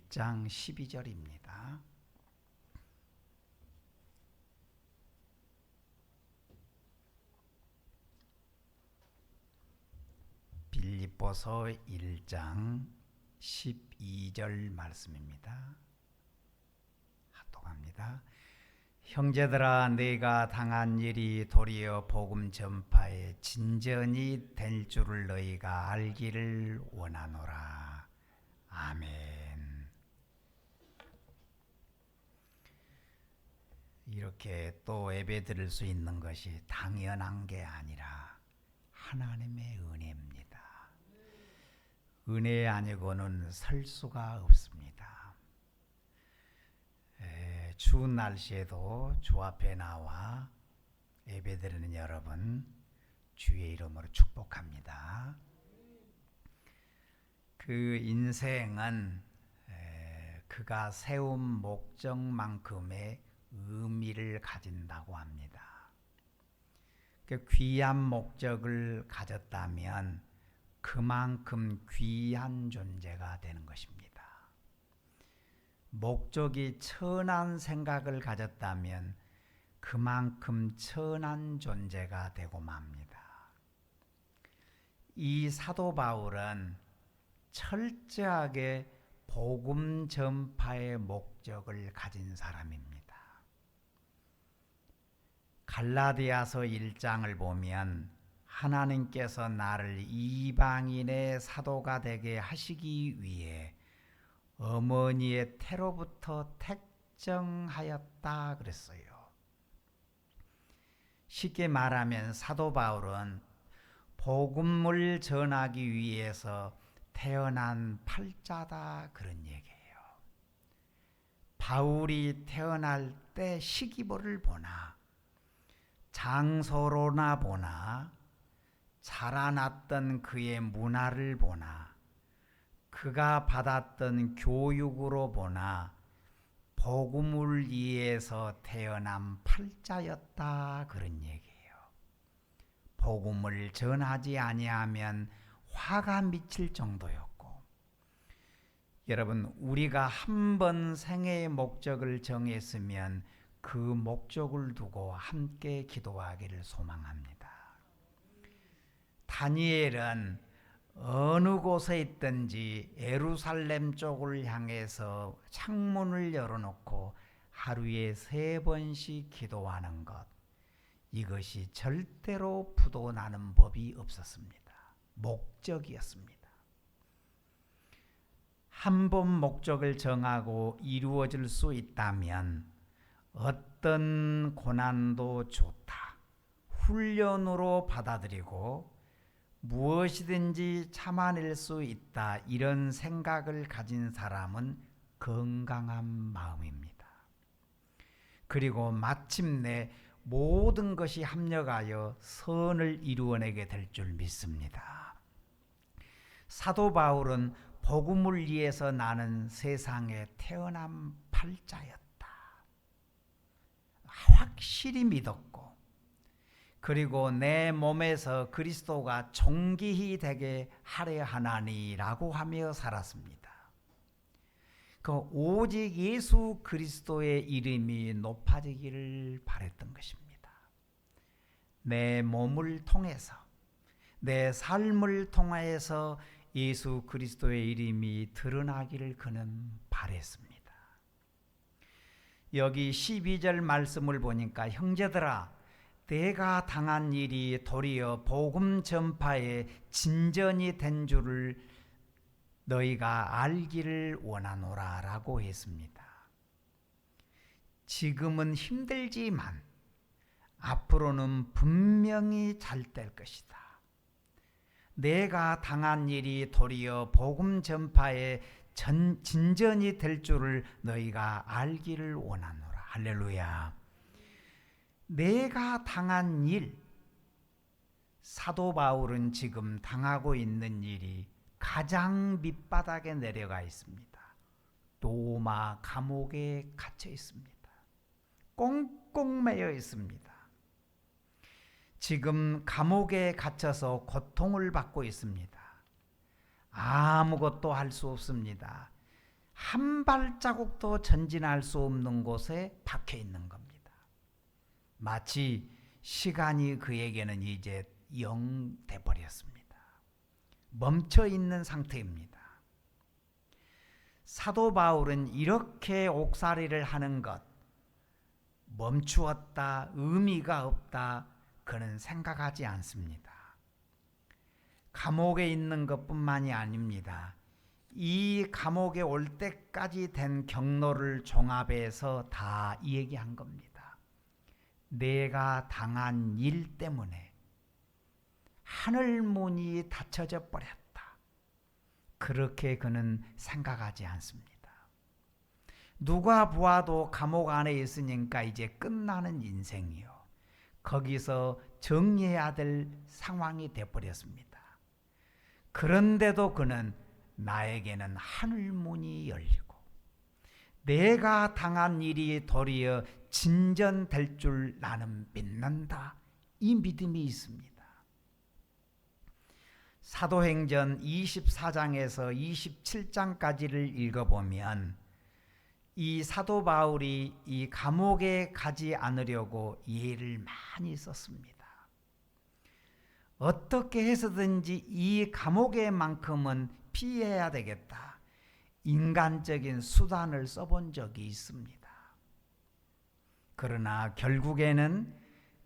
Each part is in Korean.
1장 12절입니다. 빌립보서 1장 12절 말씀입니다. 합독합니다. 형제들아, 내가 당한 일이 도리어 복음 전파에 진전이 될 줄을 너희가 알기를 원하노라. 아멘. 이렇게 또 예배 드릴 수 있는 것이 당연한 게 아니라 하나님의 은혜입니다. 은혜 아니고는 설 수가 없습니다. 추운 날씨에도 주 앞에 나와 예배드리는 여러분, 주의 이름으로 축복합니다. 그 인생은 그가 세운 목적만큼의 의미를 가진다고 합니다. 그 귀한 목적을 가졌다면 그만큼 귀한 존재가 되는 것입니다. 목적이 천한 생각을 가졌다면 그만큼 천한 존재가 되고 맙니다. 이 사도 바울은 철저하게 복음 전파의 목적을 가진 사람입니다. 갈라디아서 1장을 보면 하나님께서 나를 이방인의 사도가 되게 하시기 위해 어머니의 태로부터 택정하였다 그랬어요. 쉽게 말하면 사도 바울은 복음을 전하기 위해서 태어난 팔자다 그런 얘기예요. 바울이 태어날 때 시기보를 보나 장소로나 보나 자라났던 그의 문화를 보나 그가 받았던 교육으로 보나 복음을 위해서 태어난 팔자였다 그런 얘기예요. 복음을 전하지 아니하면 화가 미칠 정도였고, 여러분, 우리가 한 번 생애의 목적을 정했으면 그 목적을 두고 함께 기도하기를 소망합니다. 다니엘은 어느 곳에 있든지 예루살렘 쪽을 향해서 창문을 열어놓고 하루에 3번씩 기도하는 것, 이것이 절대로 부도나는 법이 없었습니다. 목적이었습니다. 한 번 목적을 정하고 이루어질 수 있다면 어떤 고난도 좋다, 훈련으로 받아들이고 무엇이든지 참아낼 수 있다, 이런 생각을 가진 사람은 건강한 마음입니다. 그리고 마침내 모든 것이 합력하여 선을 이루어내게 될 줄 믿습니다. 사도 바울은 복음을 위해서 나는 세상에 태어난 팔자였다, 확실히 믿었고, 그리고 내 몸에서 그리스도가 존귀히 되게 하려 하나니라고 하며 살았습니다. 그 오직 예수 그리스도의 이름이 높아지기를 바랬던 것입니다. 내 몸을 통해서, 내 삶을 통해서 예수 그리스도의 이름이 드러나기를 그는 바랬습니다. 여기 12절 말씀을 보니까 형제들아, 내가 당한 일이 도리어 복음 전파에 진전이 된 줄을 너희가 알기를 원하노라 라고 했습니다. 지금은 힘들지만 앞으로는 분명히 잘 될 것이다. 내가 당한 일이 도리어 복음 전파에 진전이 될 줄을 너희가 알기를 원하노라. 할렐루야. 내가 당한 일, 사도 바울은 지금 당하고 있는 일이 가장 밑바닥에 내려가 있습니다. 로마 감옥에 갇혀 있습니다. 꽁꽁 매여 있습니다. 지금 감옥에 갇혀서 고통을 받고 있습니다. 아무것도 할 수 없습니다. 한 발자국도 전진할 수 없는 곳에 박혀 있는 겁니다. 마치 시간이 그에게는 이제 영 돼 버렸습니다. 멈춰 있는 상태입니다. 사도 바울은 이렇게 옥살이를 하는 것, 멈추었다, 의미가 없다, 그는 생각하지 않습니다. 감옥에 있는 것뿐만이 아닙니다. 이 감옥에 올 때까지 된 경로를 종합해서 다 얘기한 겁니다. 내가 당한 일 때문에 하늘 문이 닫혀져 버렸다. 그렇게 그는 생각하지 않습니다. 누가 보아도 감옥 안에 있으니까 이제 끝나는 인생이요. 거기서 정리해야 될 상황이 되어버렸습니다. 그런데도 그는 나에게는 하늘 문이 열리고 내가 당한 일이 도리어 진전될 줄 나는 믿는다. 이 믿음이 있습니다. 사도행전 24장에서 27장까지를 읽어보면 이 사도 바울이 이 감옥에 가지 않으려고 예를 많이 썼습니다. 어떻게 해서든지 이 감옥에만큼은 피해야 되겠다. 인간적인 수단을 써본 적이 있습니다. 그러나 결국에는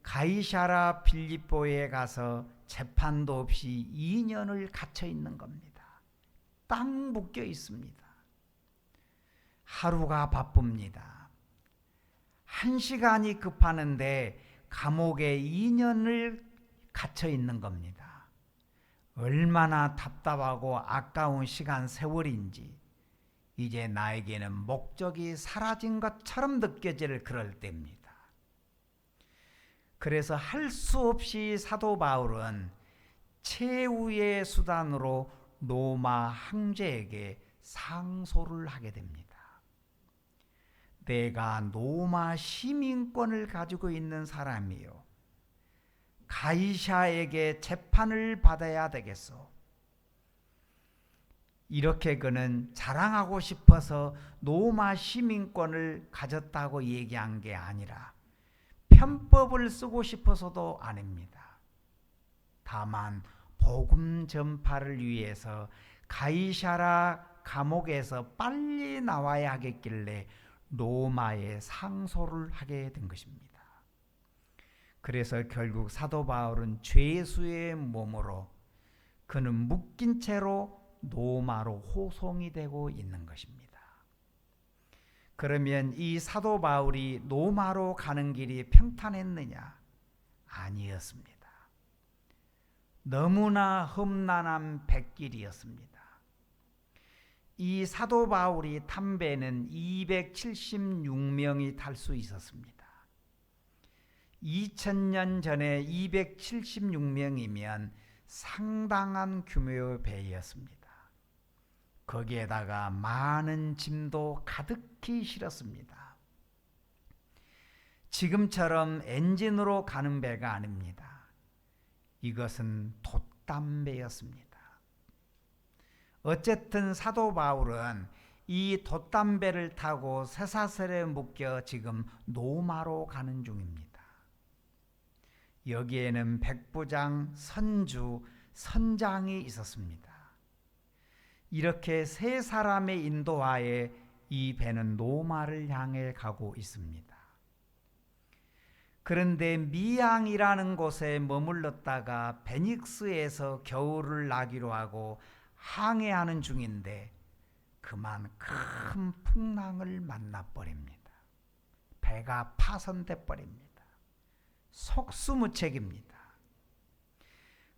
가이사랴 빌립보에 가서 재판도 없이 2년을 갇혀 있는 겁니다. 딱 묶여 있습니다. 하루가 바쁩니다. 1시간이 급하는데 감옥에 2년을 갇혀 있는 겁니다. 얼마나 답답하고 아까운 시간 세월인지 이제 나에게는 목적이 사라진 것처럼 느껴질 그럴 때입니다. 그래서 할 수 없이 사도 바울은 최후의 수단으로 로마 황제에게 상소를 하게 됩니다. 내가 로마 시민권을 가지고 있는 사람이요. 가이사에게 재판을 받아야 되겠소. 이렇게 그는 자랑하고 싶어서 로마 시민권을 가졌다고 얘기한 게 아니라 편법을 쓰고 싶어서도 아닙니다. 다만 복음 전파를 위해서 가이사랴 감옥에서 빨리 나와야 하겠길래 로마에 상소를 하게 된 것입니다. 그래서 결국 사도 바울은 죄수의 몸으로 그는 묶인 채로 로마로 호송이 되고 있는 것입니다. 그러면 이 사도 바울이 로마로 가는 길이 평탄했느냐? 아니었습니다. 너무나 험난한 백길이었습니다. 이 사도 바울이 탄 배는 276명이 탈 수 있었습니다. 2000년 전에 276명이면 상당한 규모의 배였습니다. 거기에다가 많은 짐도 가득히 실었습니다. 지금처럼 엔진으로 가는 배가 아닙니다. 이것은 돛담배였습니다. 어쨌든 사도 바울은 이 돛담배를 타고 쇠사슬에 묶여 지금 로마로 가는 중입니다. 여기에는 백부장, 선주, 선장이 있었습니다. 이렇게 세 사람의 인도하에 이 배는 로마를 향해 가고 있습니다. 그런데 미양이라는 곳에 머물렀다가 베닉스에서 겨울을 나기로 하고 항해하는 중인데 그만 큰 풍랑을 만나버립니다. 배가 파손돼 버립니다. 속수무책입니다.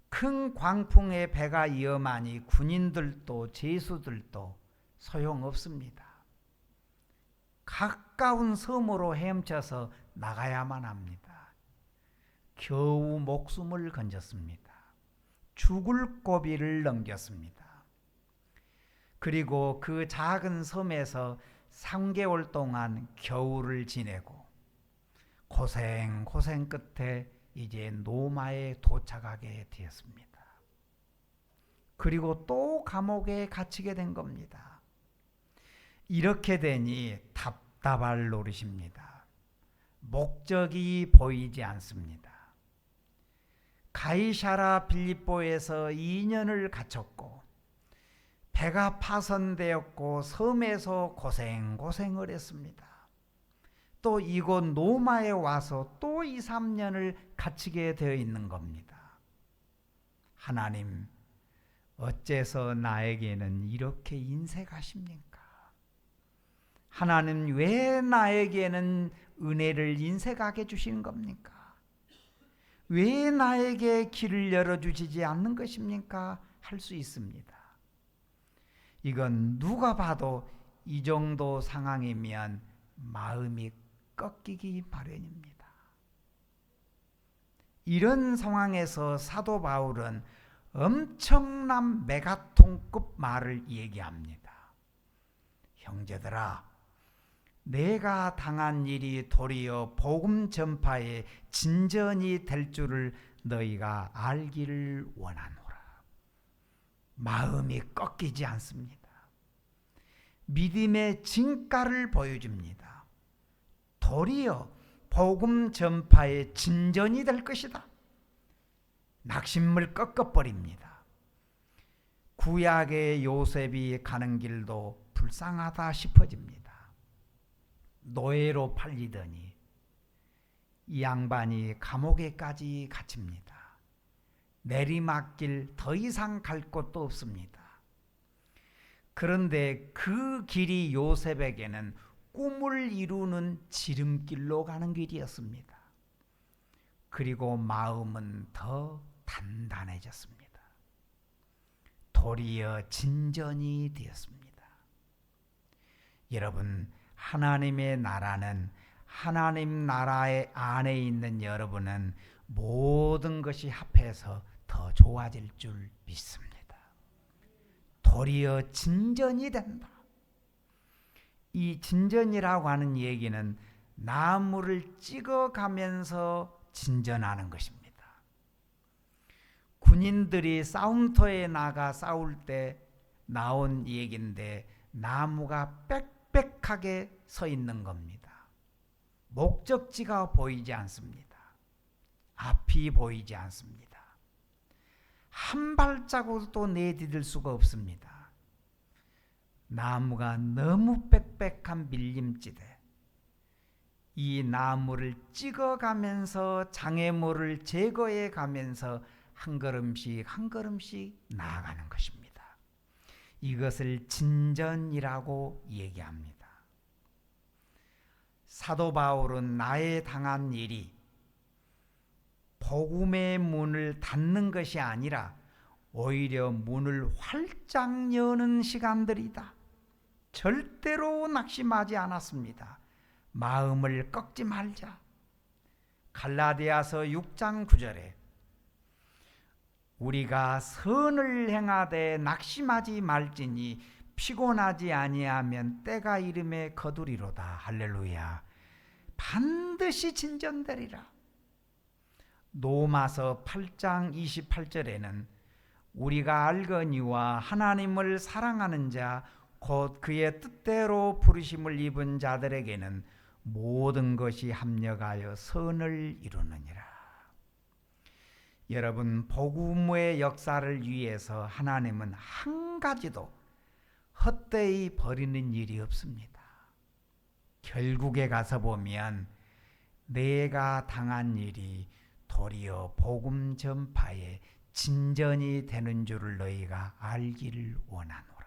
큰 광풍에 배가 위험하니 군인들도 제수들도 소용없습니다. 가까운 섬으로 헤엄쳐서 나가야만 합니다. 겨우 목숨을 건졌습니다. 죽을 고비를 넘겼습니다. 그리고 그 작은 섬에서 3개월 동안 겨울을 지내고 고생 끝에 이제 로마에 도착하게 되었습니다. 그리고 또 감옥에 갇히게 된 겁니다. 이렇게 되니 답답할 노릇입니다. 목적이 보이지 않습니다. 가이사랴 빌립보에서 2년을 갇혔고 배가 파손되었고 섬에서 고생을 했습니다. 또 이곳 노마에 와서 또 2, 3년을 갇히게 되어 있는 겁니다. 하나님, 어째서 나에게는 이렇게 인색하십니까? 하나님, 왜 나에게는 은혜를 인색하게 주시는 겁니까? 왜 나에게 길을 열어주시지 않는 것입니까? 할 수 있습니다. 이건 누가 봐도 이 정도 상황이면 마음이 꺾이기 마련입니다. 이런 상황에서 사도 바울은 엄청난 메가톤급 말을 얘기합니다. 형제들아, 내가 당한 일이 도리어 복음 전파의 진전이 될 줄을 너희가 알기를 원하노라. 마음이 꺾이지 않습니다. 믿음의 진가를 보여줍니다. 도리어 복음 전파의 진전이 될 것이다. 낙심을 꺾어버립니다. 구약의 요셉이 가는 길도 불쌍하다 싶어집니다. 노예로 팔리더니 이 양반이 감옥에까지 갇힙니다. 내리막길 더 이상 갈 곳도 없습니다. 그런데 그 길이 요셉에게는 꿈을 이루는 지름길로 가는 길이었습니다. 그리고 마음은 더 단단해졌습니다. 도리어 진전이 되었습니다. 여러분, 하나님의 나라는, 하나님 나라의 안에 있는 여러분은 모든 것이 합해서 더 좋아질 줄 믿습니다. 도리어 진전이 된다. 이 진전이라고 하는 얘기는 나무를 찍어가면서 진전하는 것입니다. 군인들이 싸움터에 나가 싸울 때 나온 얘기인데 나무가 빽빽하게 서 있는 겁니다. 목적지가 보이지 않습니다. 앞이 보이지 않습니다. 한 발자국도 내디딜 수가 없습니다. 나무가 너무 빽빽한 밀림지대, 이 나무를 찍어가면서 장애물을 제거해 가면서 한 걸음씩 한 걸음씩 나아가는 것입니다. 이것을 진전이라고 얘기합니다. 사도 바울은 나의 당한 일이 복음의 문을 닫는 것이 아니라 오히려 문을 활짝 여는 시간들이다. 절대로 낙심하지 않았습니다. 마음을 꺾지 말자. 갈라디아서 6장 9절에 우리가 선을 행하되 낙심하지 말지니 피곤하지 아니하면 때가 이름에 거두리로다. 할렐루야. 반드시 진전되리라. 로마서 8장 28절에는 우리가 알거니와 하나님을 사랑하는 자 곧 그의 뜻대로 부르심을 입은 자들에게는 모든 것이 합력하여 선을 이루느니라. 여러분, 복음의 역사를 위해서 하나님은 한 가지도 헛되이 버리는 일이 없습니다. 결국에 가서 보면 내가 당한 일이 도리어 복음 전파의 진전이 되는 줄을 너희가 알기를 원하노라.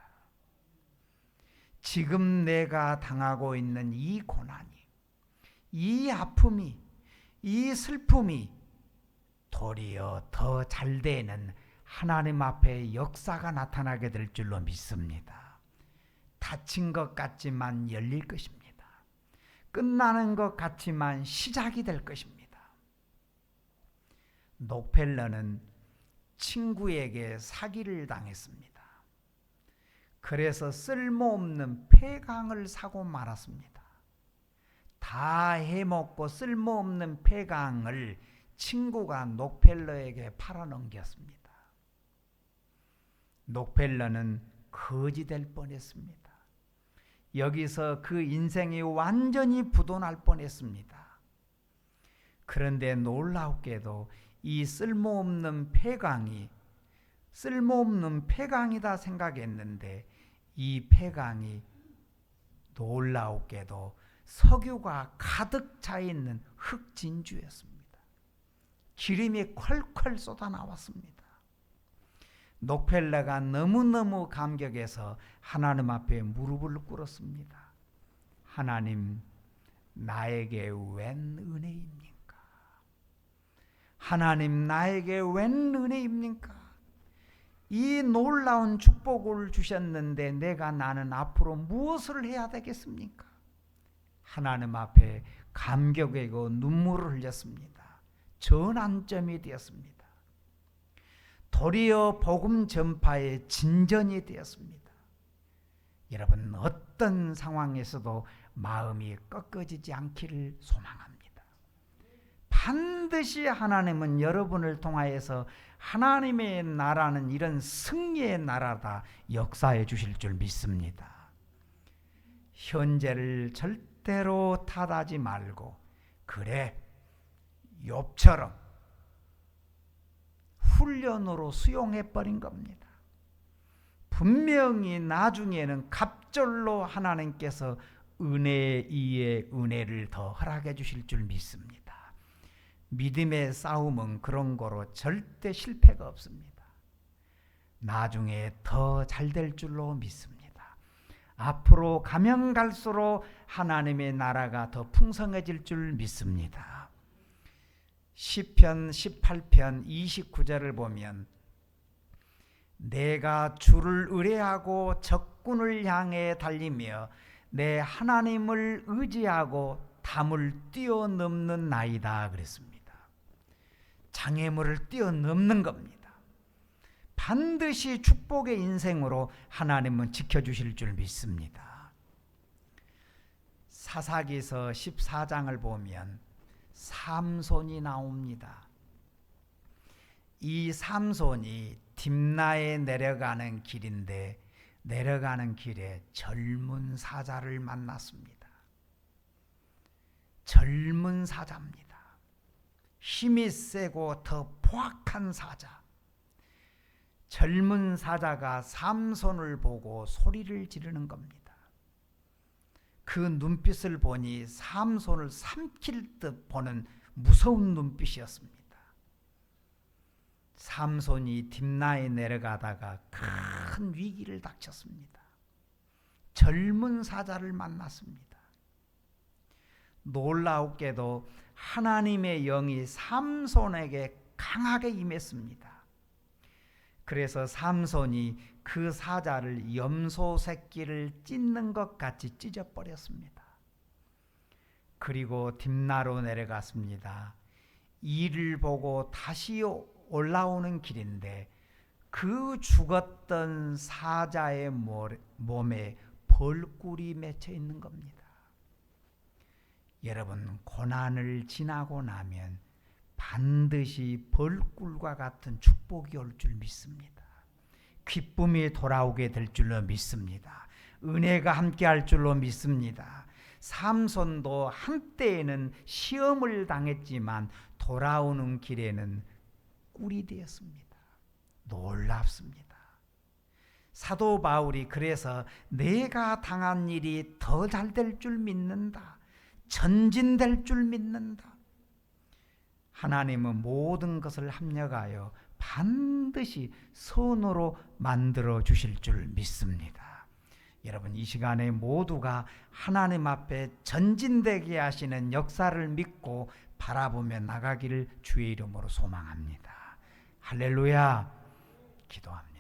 지금 내가 당하고 있는 이 고난이, 이 아픔이, 이 슬픔이 도리어 더 잘 되는 하나님 앞에 역사가 나타나게 될 줄로 믿습니다. 닫힌 것 같지만 열릴 것입니다. 끝나는 것 같지만 시작이 될 것입니다. 록펠러는 친구에게 사기를 당했습니다. 그래서 쓸모없는 폐강을 사고 말았습니다. 다 해먹고 쓸모없는 폐강을 친구가 록펠러에게 팔아넘겼습니다. 록펠러는 거지 될 뻔했습니다. 여기서 그 인생이 완전히 부도날 뻔했습니다. 그런데 놀랍게도 이 쓸모없는 폐강이다 생각했는데 이 폐강이 놀랍게도 석유가 가득 차 있는 흑진주였습니다. 기름이 콸콸 쏟아 나왔습니다. 녹펠레가 너무너무 감격해서 하나님 앞에 무릎을 꿇었습니다. 하나님, 나에게 웬 은혜입니까? 하나님, 나에게 웬 은혜입니까? 이 놀라운 축복을 주셨는데 나는 앞으로 무엇을 해야 되겠습니까? 하나님 앞에 감격이고 눈물을 흘렸습니다. 전환점이 되었습니다. 도리어 복음 전파의 진전이 되었습니다. 여러분, 어떤 상황에서도 마음이 꺾어지지 않기를 소망합니다. 반드시 하나님은 여러분을 통하여서 하나님의 나라는 이런 승리의 나라다 역사해 주실 줄 믿습니다. 현재를 절대로 탓하지 말고, 그래, 욥처럼 훈련으로 수용해버린 겁니다. 분명히 나중에는 갑절로 하나님께서 은혜 위에 은혜를 더 허락해 주실 줄 믿습니다. 믿음의 싸움은 그런 거로 절대 실패가 없습니다. 나중에 더 잘 될 줄로 믿습니다. 앞으로 가면 갈수록 하나님의 나라가 더 풍성해질 줄 믿습니다. 시편 18편 29절을 보면 내가 주를 의뢰하고 적군을 향해 달리며 내 하나님을 의지하고 담을 뛰어넘는 나이다 그랬습니다. 장애물을 뛰어넘는 겁니다. 반드시 축복의 인생으로 하나님은 지켜주실 줄 믿습니다. 사사기서 14장을 보면 삼손이 나옵니다. 이 삼손이 딥나에 내려가는 길인데 내려가는 길에 젊은 사자를 만났습니다. 젊은 사자입니다. 힘이 세고 더 포악한 사자. 젊은 사자가 삼손을 보고 소리를 지르는 겁니다. 그 눈빛을 보니 삼손을 삼킬 듯 보는 무서운 눈빛이었습니다. 삼손이 딥나에 내려가다가 큰 위기를 닥쳤습니다. 젊은 사자를 만났습니다. 놀라웠게도 하나님의 영이 삼손에게 강하게 임했습니다. 그래서 삼손이 그 사자를 염소 새끼를 찢는 것 같이 찢어버렸습니다. 그리고 딥나로 내려갔습니다. 이를 보고 다시 올라오는 길인데 그 죽었던 사자의 몸에 벌꿀이 맺혀 있는 겁니다. 여러분, 고난을 지나고 나면 반드시 벌꿀과 같은 축복이 올 줄 믿습니다. 기쁨이 돌아오게 될 줄로 믿습니다. 은혜가 함께할 줄로 믿습니다. 삼손도 한때에는 시험을 당했지만 돌아오는 길에는 꿀이 되었습니다. 놀랍습니다. 사도 바울이 그래서 내가 당한 일이 더 잘 될 줄 믿는다. 전진될 줄 믿는다. 하나님은 모든 것을 합력하여 반드시 선으로 만들어 주실 줄 믿습니다. 여러분, 이 시간에 모두가 하나님 앞에 전진되게 하시는 역사를 믿고 바라보며 나가기를 주의 이름으로 소망합니다. 할렐루야. 기도합니다.